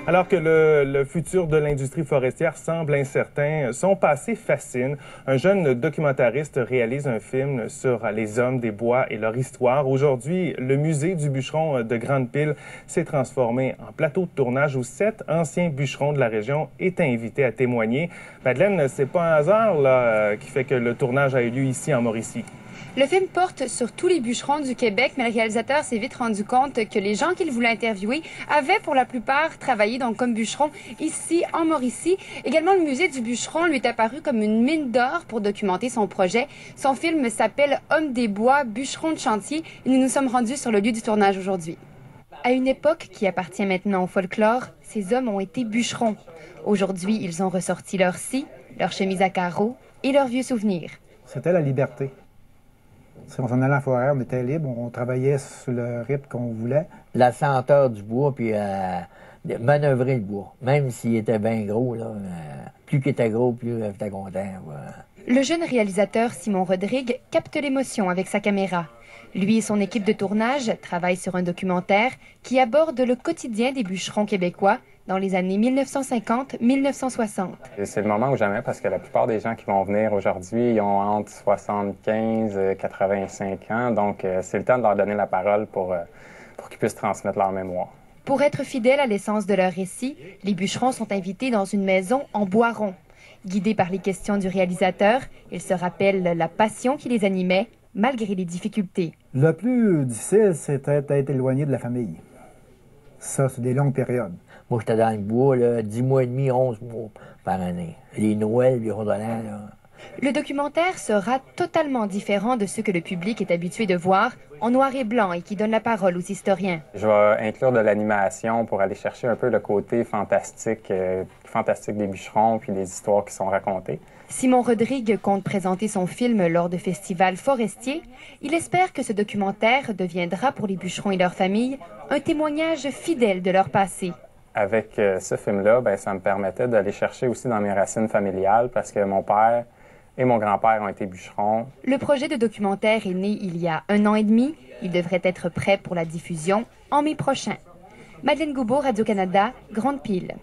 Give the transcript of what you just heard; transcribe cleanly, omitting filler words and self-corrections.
Alors que le futur de l'industrie forestière semble incertain, son passé fascine. Un jeune documentariste réalise un film sur les hommes des bois et leur histoire. Aujourd'hui, le musée du bûcheron de Grande-Pile s'est transformé en plateau de tournage où 7 anciens bûcherons de la région étaient invités à témoigner. Madeleine, c'est pas un hasard là, qui fait que le tournage a eu lieu ici en Mauricie. Le film porte sur tous les bûcherons du Québec, mais le réalisateur s'est vite rendu compte que les gens qu'il voulait interviewer avaient pour la plupart travaillé donc comme bûcherons ici en Mauricie. Également, le musée du bûcheron lui est apparu comme une mine d'or pour documenter son projet. Son film s'appelle Hommes des bois, bûcherons de chantier et nous nous sommes rendus sur le lieu du tournage aujourd'hui. À une époque qui appartient maintenant au folklore, ces hommes ont été bûcherons. Aujourd'hui, ils ont ressorti leurs scies, leurs chemises à carreaux et leurs vieux souvenirs. C'était la liberté. Si on s'en allait en forêt, on était libre, on travaillait sur le rythme qu'on voulait. La senteur du bois, puis manœuvrer le bois. Même s'il était bien gros, là, plus qu'il était gros, plus j'étais content. Voilà. Le jeune réalisateur Simon Rodrigue capte l'émotion avec sa caméra. Lui et son équipe de tournage travaillent sur un documentaire qui aborde le quotidien des bûcherons québécois dans les années 1950-1960. C'est le moment ou jamais parce que la plupart des gens qui vont venir aujourd'hui, ils ont entre 75 et 85 ans. Donc, c'est le temps de leur donner la parole pour qu'ils puissent transmettre leur mémoire. Pour être fidèles à l'essence de leur récit, les bûcherons sont invités dans une maison en bois rond. Guidés par les questions du réalisateur, ils se rappellent la passion qui les animait, malgré les difficultés. Le plus difficile, c'était d'être éloigné de la famille. Ça, c'est des longues périodes. Moi, j'étais dans le bois, là, 10 mois et demi, 11 mois par année. Les Noëls, les rondolants, là. Le documentaire sera totalement différent de ce que le public est habitué de voir, en noir et blanc et qui donne la parole aux historiens. Je vais inclure de l'animation pour aller chercher un peu le côté fantastique des bûcherons puis des histoires qui sont racontées. Simon Rodrigue compte présenter son film lors de festivals forestiers. Il espère que ce documentaire deviendra pour les bûcherons et leurs familles un témoignage fidèle de leur passé. Avec ce film-là, ça me permettait d'aller chercher aussi dans mes racines familiales parce que mon père et mon grand-père ont été bûcherons. Le projet de documentaire est né il y a 1 an et demi. Il devrait être prêt pour la diffusion en mai prochain. Madeleine Goubeau, Radio-Canada, Grande-Pile.